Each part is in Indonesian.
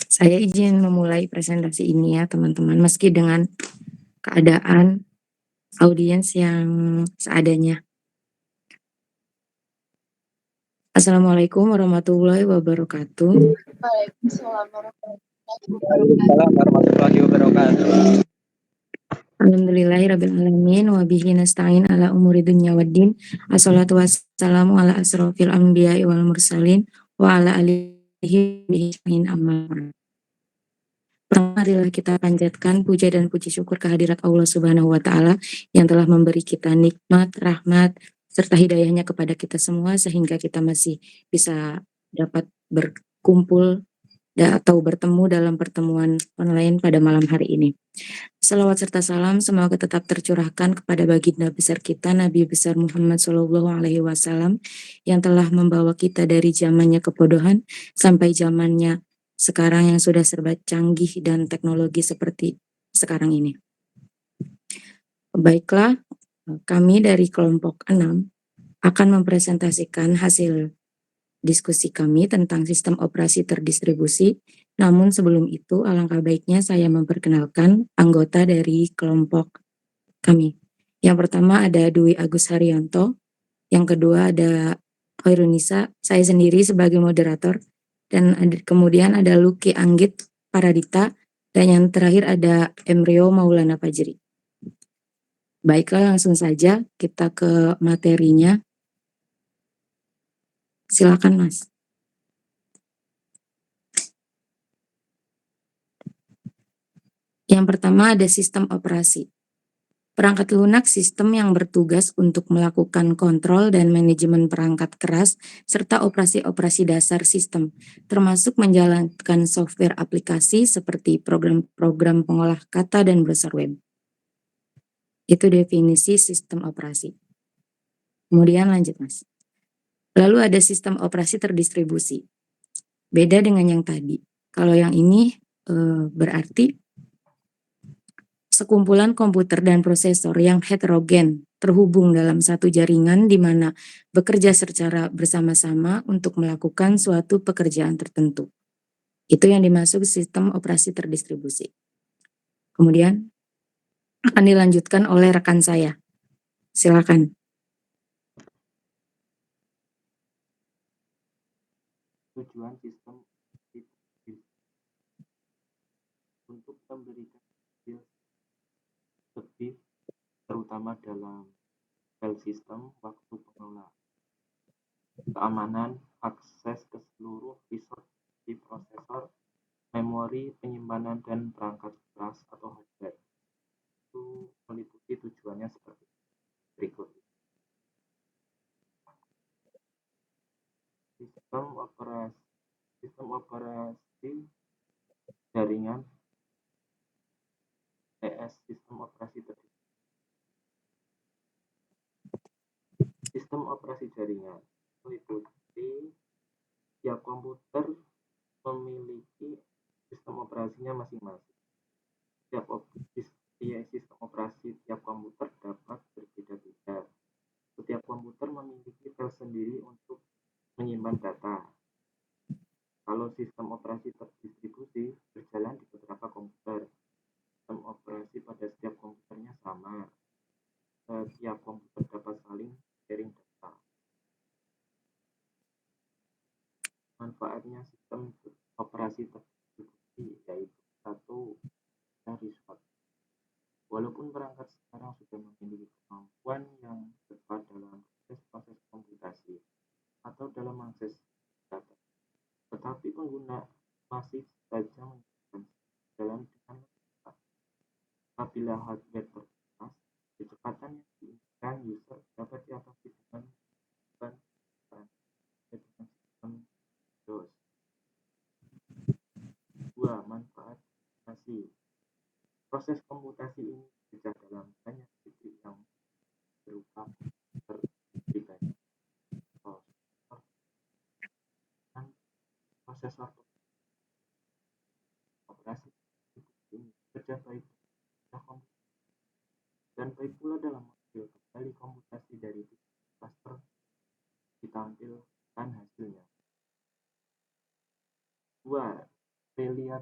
Saya izin memulai presentasi ini ya teman-teman, meski dengan keadaan audiens yang seadanya. Assalamualaikum warahmatullahi wabarakatuh. Waalaikumsalam warahmatullahi wabarakatuh. Alhamdulillahirrabbilalamin wa bihi nasta'in ala umuri dunya waddin. Assalatu wassalamu ala asrofil anbiya'i wal mursalin wa ala alihi bihi amma. Marilah kita panjatkan puja dan puji syukur kehadirat Allah Subhanahu wa Ta'ala yang telah memberi kita nikmat, rahmat, serta hidayahnya kepada kita semua sehingga kita masih bisa dapat berkumpul atau bertemu dalam pertemuan online pada malam hari ini. Salawat serta salam semoga tetap tercurahkan kepada baginda besar kita Nabi besar Muhammad SAW yang telah membawa kita dari zamannya kebodohan sampai zamannya sekarang yang sudah serba canggih dan teknologi seperti sekarang ini. Baiklah, kami dari kelompok 6 akan mempresentasikan hasil diskusi kami tentang sistem operasi terdistribusi. Namun sebelum itu, alangkah baiknya saya memperkenalkan anggota dari kelompok kami. Yang pertama ada Dwi Agus Haryanto, yang kedua ada Khairunisa, saya sendiri sebagai moderator, dan kemudian ada Luki Anggit Paradita, dan yang terakhir ada Emrio Maulana Fajri. Baiklah, langsung saja kita ke materinya. Silakan Mas. Yang pertama ada sistem operasi. Perangkat lunak sistem yang bertugas untuk melakukan kontrol dan manajemen perangkat keras serta operasi-operasi dasar sistem, termasuk menjalankan software aplikasi seperti program-program pengolah kata dan browser web. Itu definisi sistem operasi. Kemudian lanjut Mas. Lalu ada sistem operasi terdistribusi. Beda dengan yang tadi. Kalau yang ini berarti sekumpulan komputer dan prosesor yang heterogen terhubung dalam satu jaringan di mana bekerja secara bersama-sama untuk melakukan suatu pekerjaan tertentu. Itu yang dimaksud sistem operasi terdistribusi. Kemudian akan dilanjutkan oleh rekan saya. Silakan. Tujuan sistem untuk memberikan lebih terutama dalam file system, waktu pengelolaan, keamanan, akses ke seluruh resource di prosesor, memori, penyimpanan, dan perangkat keras atau hardware. Itu meliputi tujuannya seperti berikut. Sistem operasi jaringan (TS) sistem operasi terdistribusi. Sistem operasi jaringan meliputi tiap komputer memiliki sistem operasinya masing-masing. Sistem operasi tiap komputer dapat berbeda-beda. Setiap komputer memiliki file sendiri untuk menyimpan data. Kalau sistem operasi terdistribusi berjalan di beberapa komputer, sistem operasi pada setiap komputernya sama. Setiap komputer dapat saling sharing data. Manfaatnya sistem operasi terdistribusi yaitu 1. Cari short. Walaupun perangkat sekarang sudah memiliki kemampuan yang cepat dalam proses komputasi atau dalam mengakses data, tetapi pengguna masih saja menggunakan jalan dengan cepat. Apabila hardware terbatas, kecepatan yang diinginkan user dapat diatasi dengan sistem DOS. 2. Manfaat komputasi. Proses komputasi ini bisa dalam banyak titik yang berupa komputer pribadi, dan prosesor operasi ini bekerja baik dan baik pula dalam model kembali komputasi dari cluster ditambah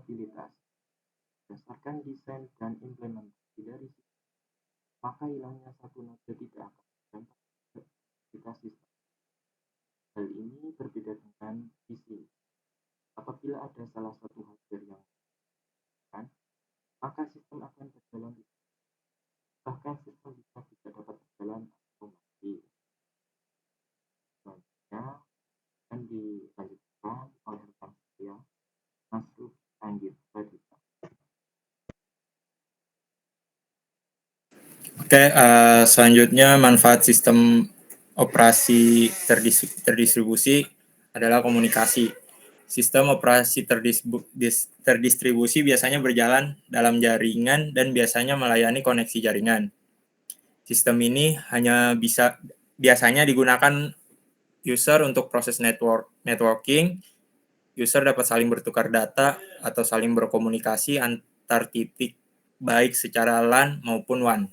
stabilitas. Berdasarkan desain dan implementasi dari sistem, maka hilangnya satu node tidak akan berdampak pada stabilitas sistem. Hal ini berbeda dengan di sini. Apabila ada salah satu hardware yang kan, maka sistem akan berjalan bahkan sistem bisa tidak dapat berjalan otomatis. Selanjutnya akan dilanjutkan oleh rekan saya, Mas Anggit Pradita. Oke, selanjutnya manfaat sistem operasi terdistribusi adalah komunikasi. Sistem operasi terdistribusi biasanya berjalan dalam jaringan dan biasanya melayani koneksi jaringan. Sistem ini biasanya digunakan user untuk proses networking. User dapat saling bertukar data atau saling berkomunikasi antar titik baik secara LAN maupun WAN.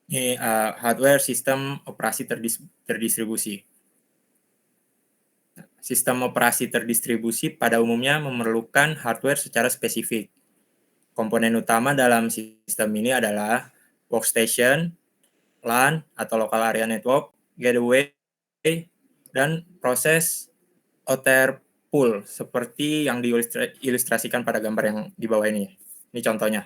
Ini hardware sistem operasi terdistribusi. Sistem operasi terdistribusi pada umumnya memerlukan hardware secara spesifik. Komponen utama dalam sistem ini adalah workstation, LAN atau local area network, gateway, dan proses outer pool seperti yang diilustrasikan pada gambar yang di bawah ini. Ini contohnya.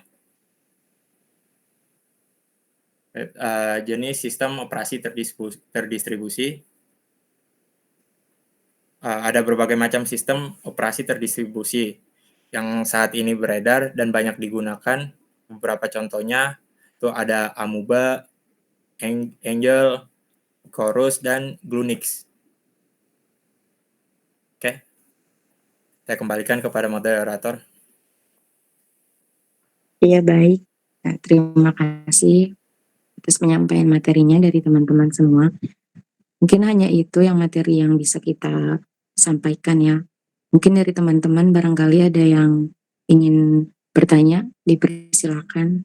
Jenis sistem operasi terdistribusi. Ada berbagai macam sistem operasi terdistribusi yang saat ini beredar dan banyak digunakan. Beberapa contohnya itu ada Amoeba, Angel, Chorus, dan Glunix. Oke, saya kembalikan kepada moderator. Iya, baik. Nah, terima kasih atas penyampaian materinya dari teman-teman semua. Mungkin hanya itu yang materi yang bisa kita sampaikan ya. Mungkin dari teman-teman barangkali ada yang ingin bertanya, dipersilakan.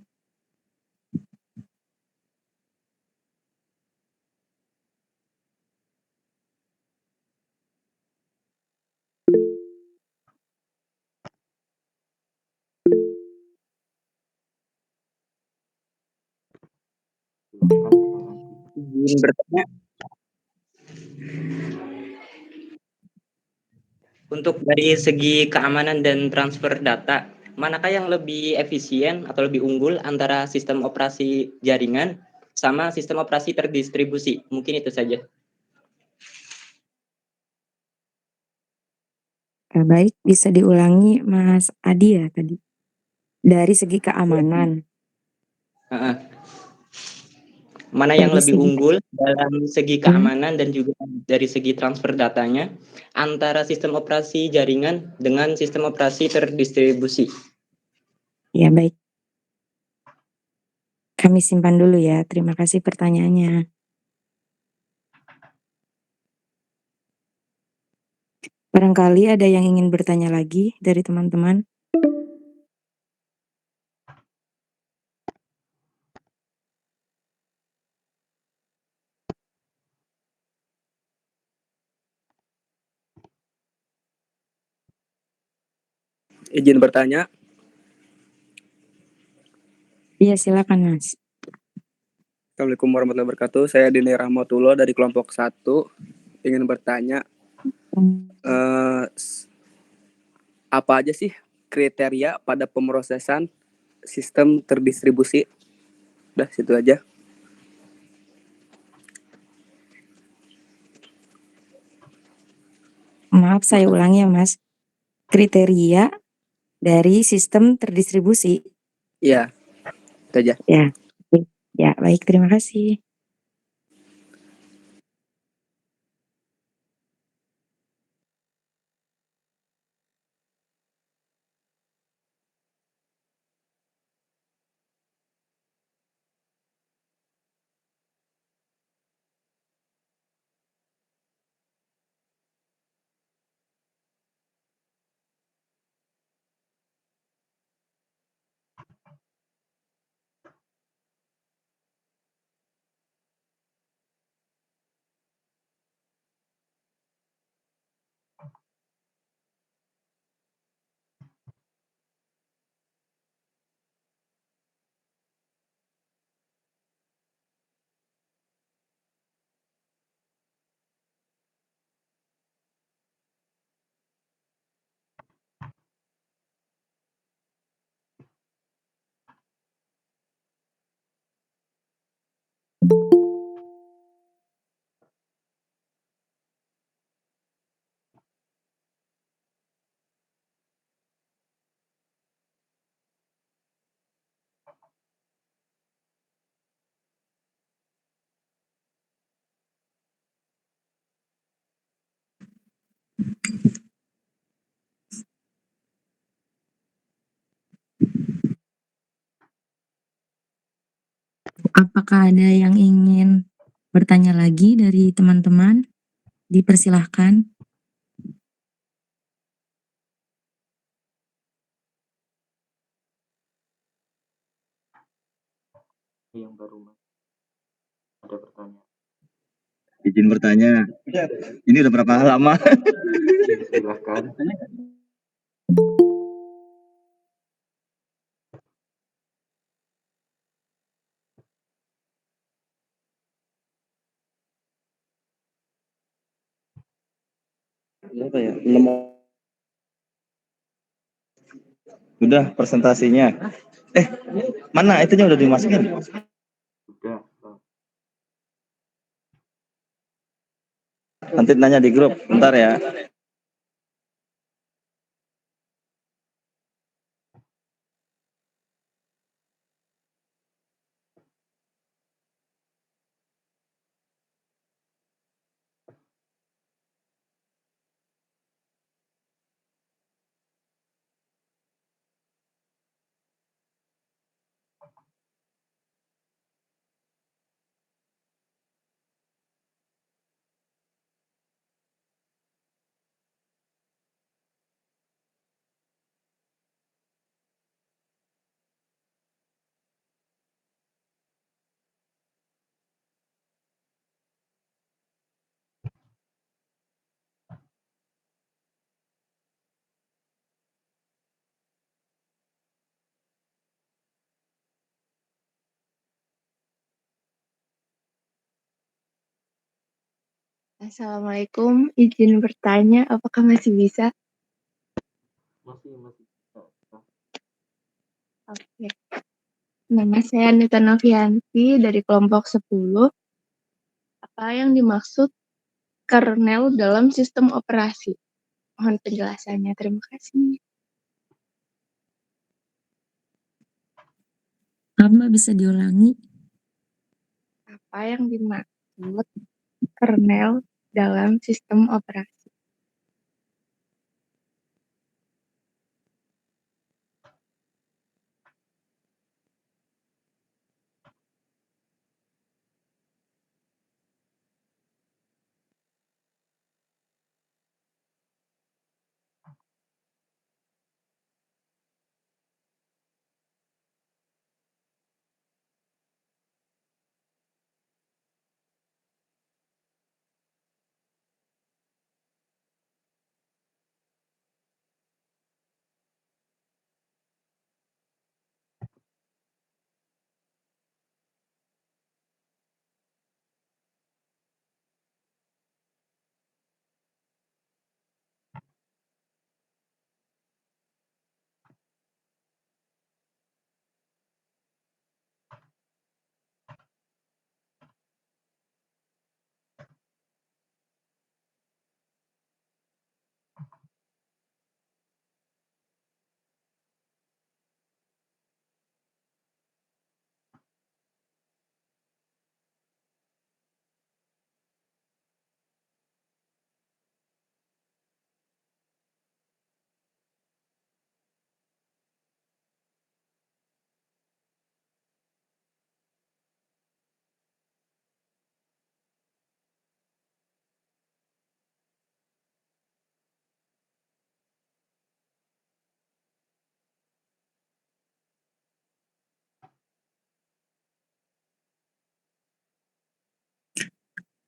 Izin bertanya, untuk dari segi keamanan dan transfer data, manakah yang lebih efisien atau lebih unggul antara sistem operasi jaringan sama sistem operasi terdistribusi? Mungkin itu saja. Baik, bisa diulangi Mas Adi ya tadi. Dari segi keamanan. Mana yang Dari lebih segi unggul dalam segi keamanan dan juga dari segi transfer datanya antara sistem operasi jaringan dengan sistem operasi terdistribusi? Ya, baik. Kami simpan dulu ya. Terima kasih pertanyaannya. Barangkali ada yang ingin bertanya lagi dari teman-teman. Izin bertanya. Iya, silakan Mas. Assalamualaikum warahmatullahi wabarakatuh. Saya Dini Rahmatullah dari kelompok 1. Ingin bertanya, apa aja sih kriteria pada pemrosesan sistem terdistribusi? Udah, situ aja. Maaf, saya ulangi ya Mas. Kriteria dari sistem terdistribusi. Iya, itu aja. Ya, baik, terima kasih. Apakah ada yang ingin bertanya lagi dari teman-teman? Dipersilahkan. Yang baru Mas, ada pertanyaan? Izin bertanya, ini udah berapa lama? Silahkan. Berapa ya? 6. Udah presentasinya. Mana itunya udah dimasukin? Sudah. Nanti nanya di grup, bentar ya. Assalamualaikum, izin bertanya, apakah masih bisa? Masih bisa. Oke. Nama saya Anita Novianti dari kelompok 10. Apa yang dimaksud kernel dalam sistem operasi? Mohon penjelasannya, terima kasih. Mbak bisa diulangi? Apa yang dimaksud kernel dalam sistem operasi?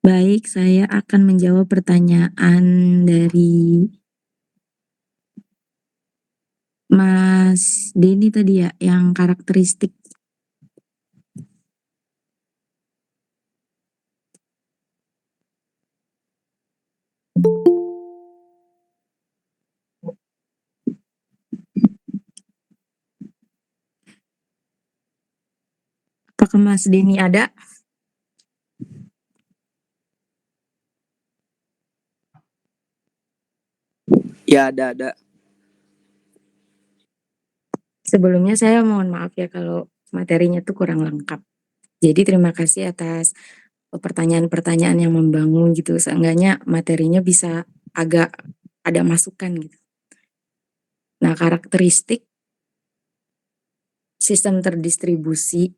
Baik, saya akan menjawab pertanyaan dari Mas Denny tadi ya, yang karakteristik. Apakah Mas Denny ada? Ya, ada. Sebelumnya saya mohon maaf ya kalau materinya tuh kurang lengkap. Jadi terima kasih atas pertanyaan-pertanyaan yang membangun gitu. Seenggaknya materinya bisa agak ada masukan gitu. Nah, karakteristik sistem terdistribusi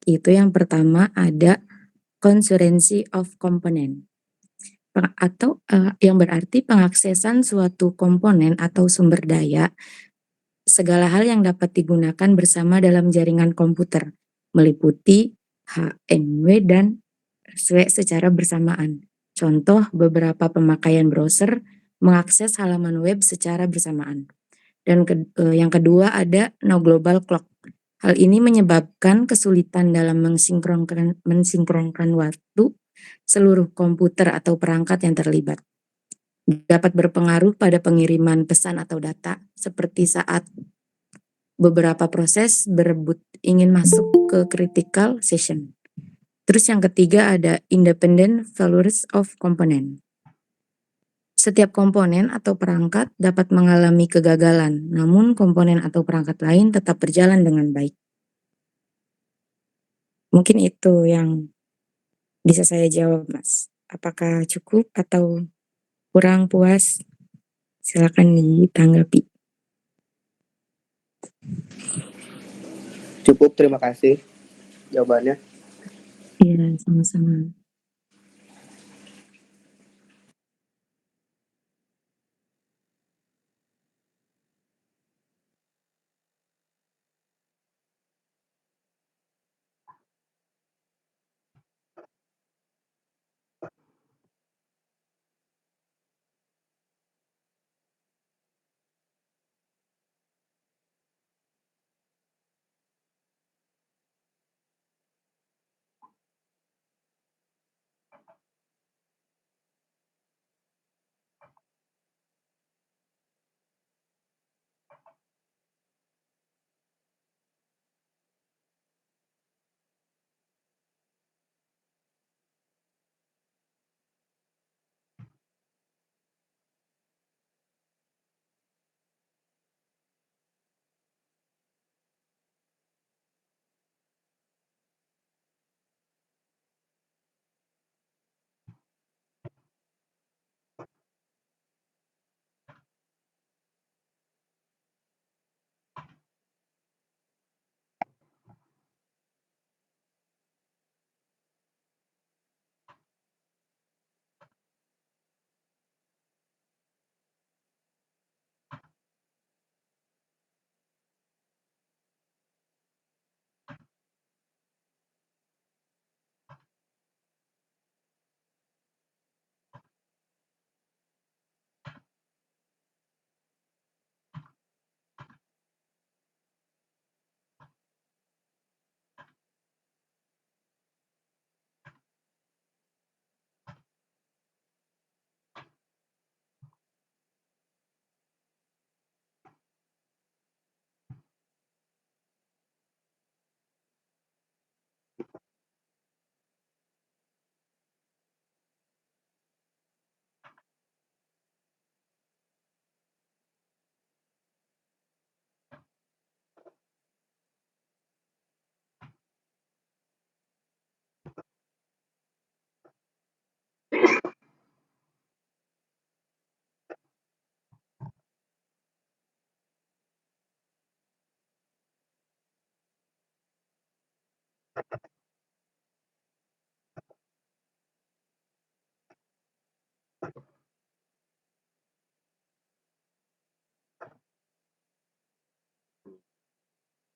Itu yang pertama ada concurrency of component. Atau yang berarti pengaksesan suatu komponen atau sumber daya, segala hal yang dapat digunakan bersama dalam jaringan komputer, meliputi HMW dan SW secara bersamaan. Contoh, beberapa pemakaian browser mengakses halaman web secara bersamaan. Dan yang kedua ada no global clock. Hal ini menyebabkan kesulitan dalam mensinkronkan waktu seluruh komputer atau perangkat yang terlibat. Dapat berpengaruh pada pengiriman pesan atau data, seperti saat beberapa proses berebut ingin masuk ke critical session. Terus yang ketiga ada independent failures of component. Setiap komponen atau perangkat dapat mengalami kegagalan, namun komponen atau perangkat lain tetap berjalan dengan baik. Mungkin itu yang bisa saya jawab, Mas. Apakah cukup atau kurang puas? Silakan ditanggapi. Cukup, terima kasih jawabannya. Iya, sama-sama.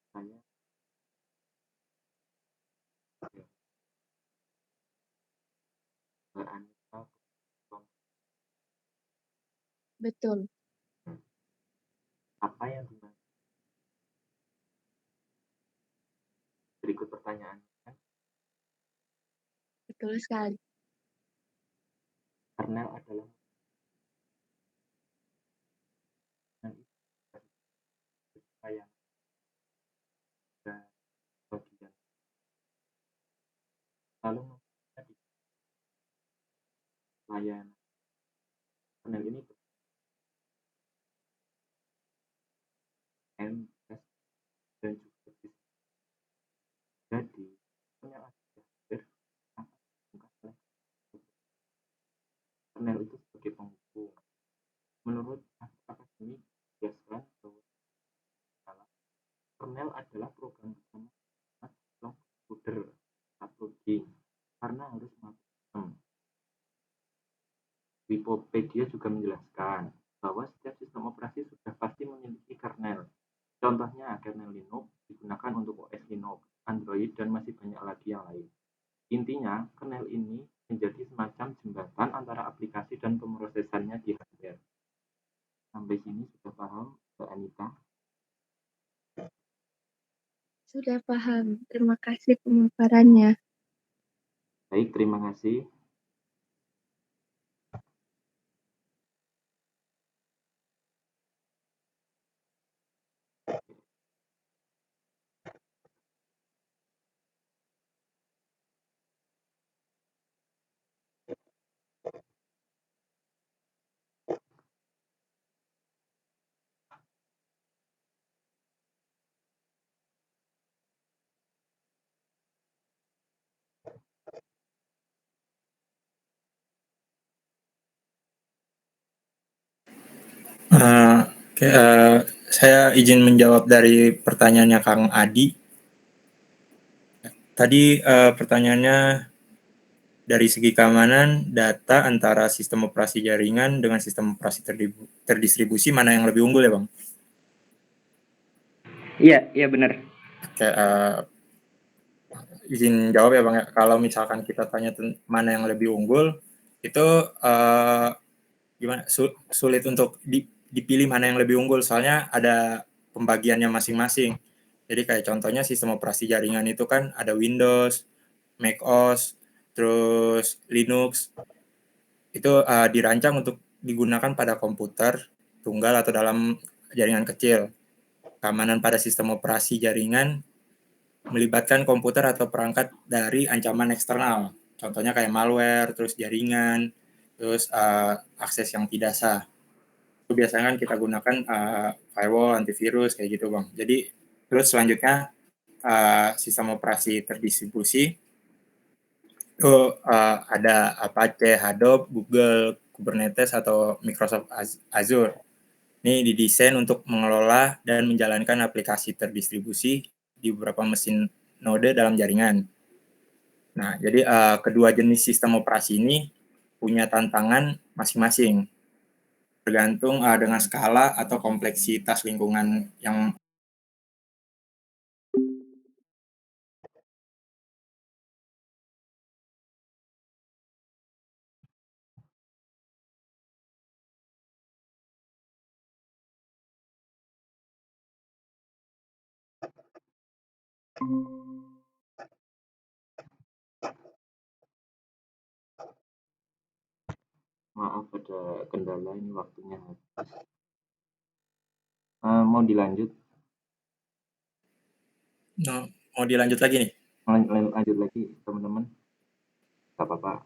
Saya Anissa Betul. apa yang dimaksud berikut pertanyaannya? Betul sekali. Kernel adalah yang bagian lalu menjadi layanan. Kernel ini MS dan juga jadi kernel itu Infopedia juga menjelaskan bahwa setiap sistem operasi sudah pasti memiliki kernel. Contohnya kernel Linux digunakan untuk OS Linux, Android, dan masih banyak lagi yang lain. Intinya, kernel ini menjadi semacam jembatan antara aplikasi dan pemrosesannya di hardware. Sampai sini sudah paham, Mbak Anita? Sudah paham. Terima kasih pemaparannya. Baik, terima kasih. Oke, saya izin menjawab dari pertanyaannya Kang Adi. Tadi pertanyaannya dari segi keamanan data antara sistem operasi jaringan dengan sistem operasi terdistribusi mana yang lebih unggul ya Bang? Iya benar. Oke, izin jawab ya Bang ya. Kalau misalkan kita tanya mana yang lebih unggul, itu gimana sulit untuk dipilih mana yang lebih unggul soalnya ada pembagiannya masing-masing. Jadi kayak contohnya sistem operasi jaringan itu kan ada Windows, macOS, terus Linux. Itu dirancang untuk digunakan pada komputer tunggal atau dalam jaringan kecil. Keamanan pada sistem operasi jaringan melibatkan komputer atau perangkat dari ancaman eksternal. Contohnya kayak malware, terus jaringan, terus akses yang tidak sah. Itu biasanya kan kita gunakan firewall, antivirus, kayak gitu Bang. Jadi terus selanjutnya sistem operasi terdistribusi itu ada Apache, Hadoop, Google, Kubernetes, atau Microsoft Azure. Ini didesain untuk mengelola dan menjalankan aplikasi terdistribusi di beberapa mesin node dalam jaringan. Nah, jadi kedua jenis sistem operasi ini punya tantangan masing-masing, tergantung dengan skala atau kompleksitas lingkungan yang Maaf ada kendala ini waktunya habis. Mau dilanjut? mau dilanjut lagi nih? Lanjut lagi teman-teman. Gak apa-apa.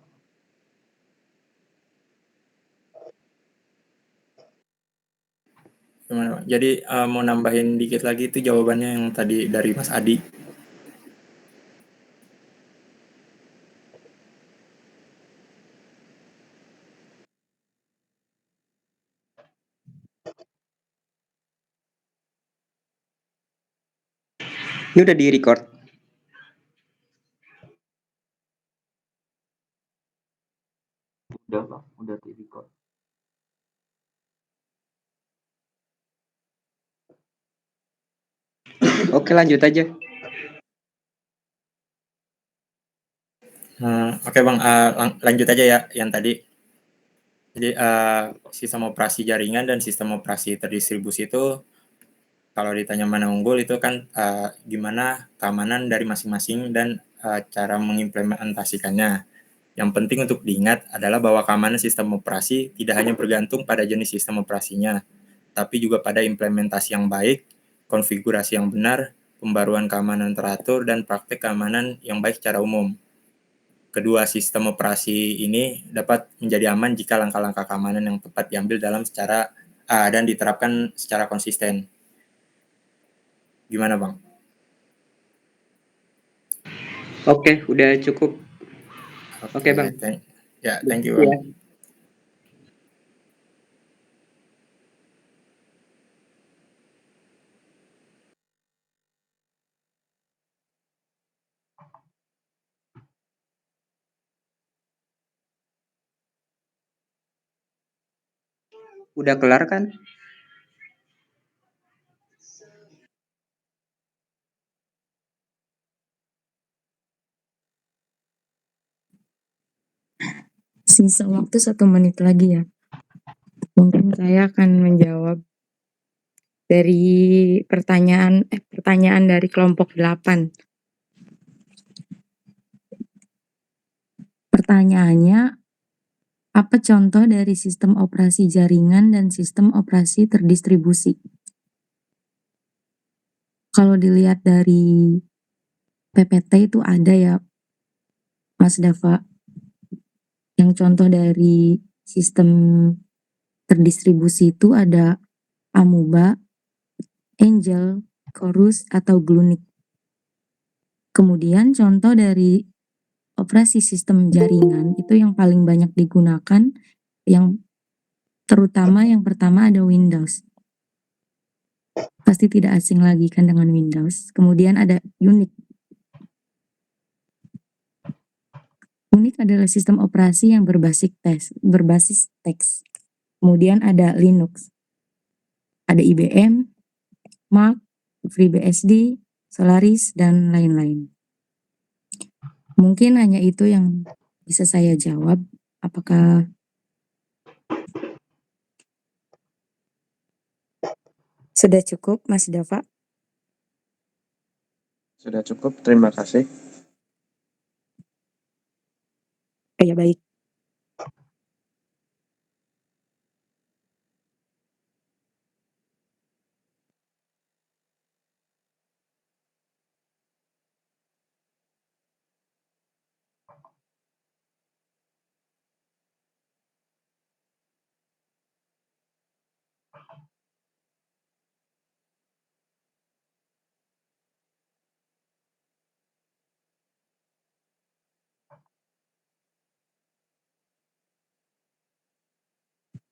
Gimana, Bang? Jadi mau nambahin dikit lagi itu jawabannya yang tadi dari Mas Adi. Ini udah di-record. Udah Pak, udah di-record. Oke, lanjut aja. Oke Bang, lanjut aja ya yang tadi. Jadi sistem operasi jaringan dan sistem operasi terdistribusi itu kalau ditanya mana unggul itu kan gimana keamanan dari masing-masing dan cara mengimplementasikannya. Yang penting untuk diingat adalah bahwa keamanan sistem operasi tidak hanya bergantung pada jenis sistem operasinya, tapi juga pada implementasi yang baik, konfigurasi yang benar, pembaruan keamanan teratur, dan praktek keamanan yang baik secara umum. Kedua sistem operasi ini dapat menjadi aman jika langkah-langkah keamanan yang tepat diambil dan diterapkan secara konsisten. Gimana Bang? Oke, udah cukup. Oke, Bang. Thank you Bang. Ya. Udah kelar kan? Sisa waktu 1 menit lagi ya. Mungkin saya akan menjawab dari pertanyaan dari kelompok 8. Pertanyaannya, apa contoh dari sistem operasi jaringan dan sistem operasi terdistribusi? Kalau dilihat dari PPT itu ada ya, Mas Dava, yang contoh dari sistem terdistribusi itu ada Amuba, Angel, Chorus, atau Glunik. Kemudian contoh dari operasi sistem jaringan itu yang paling banyak digunakan, yang terutama yang pertama ada Windows. Pasti tidak asing lagi kan dengan Windows. Kemudian ada Unix. Unix adalah sistem operasi yang berbasis teks. Kemudian ada Linux. Ada IBM, Mac, FreeBSD, Solaris, dan lain-lain. Mungkin hanya itu yang bisa saya jawab. Apakah sudah cukup, Mas Dava? Sudah cukup, terima kasih. Oh ya, baik.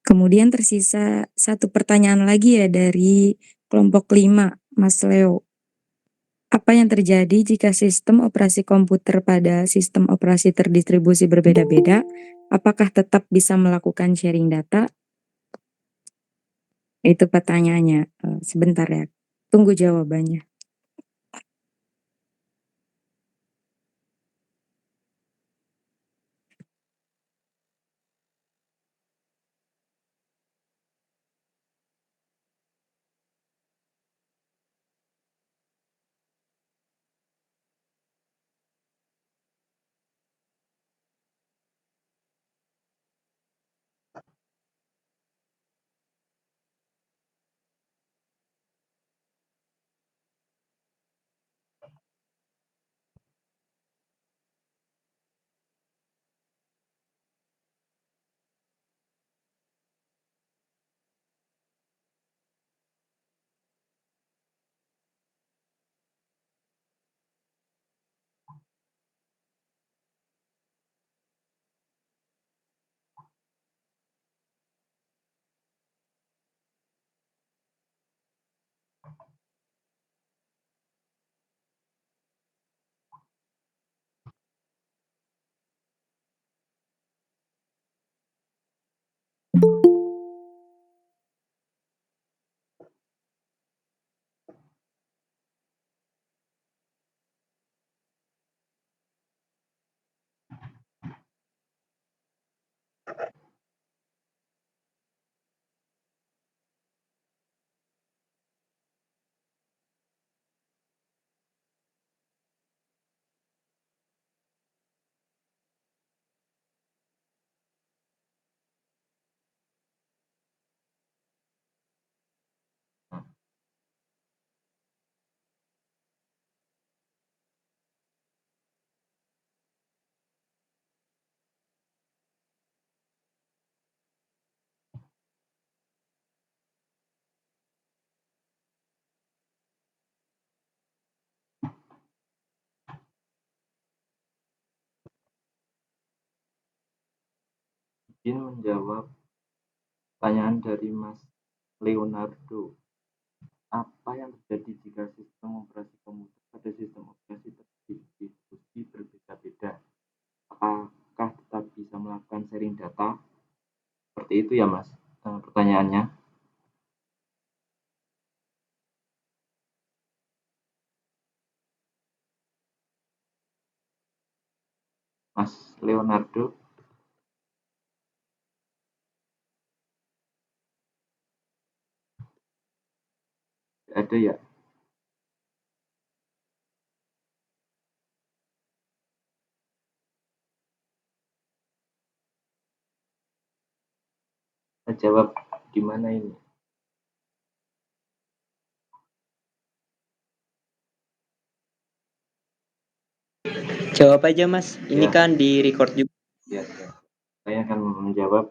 Kemudian tersisa 1 pertanyaan lagi ya dari kelompok 5, Mas Leo. Apa yang terjadi jika sistem operasi komputer pada sistem operasi terdistribusi berbeda-beda? Apakah tetap bisa melakukan sharing data? Itu pertanyaannya. Sebentar ya. Tunggu jawabannya. Izin menjawab pertanyaan dari Mas Leonardo. Apa yang terjadi jika sistem operasi komputer pada sistem operasi terdistribusi berbeda-beda? Apakah tetap bisa melakukan sharing data? Seperti itu ya Mas pertanyaannya. pertanyaannya. Mas Leonardo. Ada ya? Saya jawab di mana ini? Jawab aja Mas, ini Ya. kan di record juga. Ya. Saya akan menjawab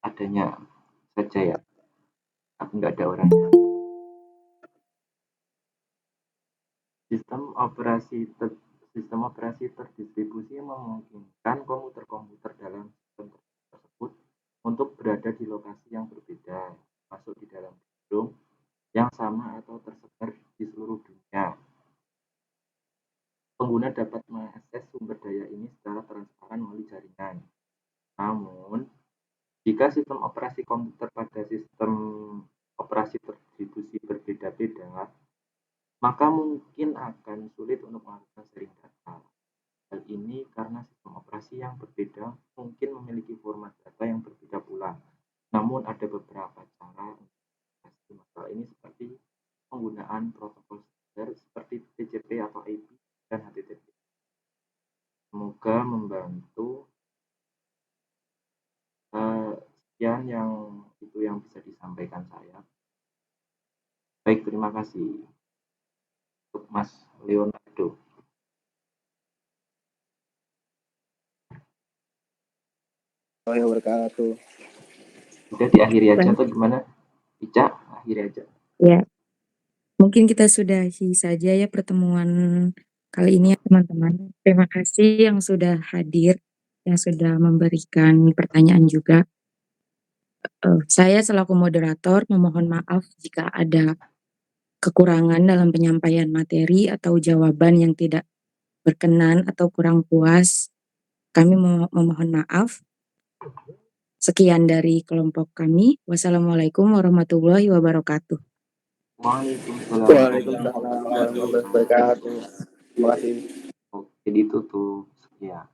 seadanya saja ya. Tapi nggak ada orangnya. Sistem operasi terdistribusi memungkinkan komputer-komputer dalam sistem tersebut untuk berada di lokasi yang berbeda, masuk di dalam gedung yang sama atau tersebar di seluruh dunia. Pengguna dapat mengakses sumber daya ini secara transparan melalui jaringan. Namun, jika sistem operasi komputer pada sistem operasi terdistribusi berbeda-beda, maka mungkin akan sulit untuk melakukan sharing data. Hal ini karena sistem operasi yang berbeda mungkin memiliki format data yang berbeda pula. Namun ada beberapa cara untuk mengatasi masalah ini seperti penggunaan protokol standar seperti TCP atau IP dan HTTP. Semoga membantu. Sekian yang bisa disampaikan saya. Baik, terima kasih untuk Mas Leonardo. Warahmatullahi wabarakatuh. Udah diakhiri aja Baik. atau gimana? Ica, akhiri aja. Ya, mungkin kita sudahi saja ya pertemuan kali ini ya teman-teman. Terima kasih yang sudah hadir, yang sudah memberikan pertanyaan juga. Saya selaku moderator memohon maaf jika ada kekurangan dalam penyampaian materi atau jawaban yang tidak berkenan atau kurang puas. Kami memohon maaf. Sekian dari kelompok kami. Wassalamualaikum warahmatullahi wabarakatuh. Waalaikumsalam. Waalaikumsalam warahmatullahi wabarakatuh. Terima kasih. Oke, ditutup. Sekian.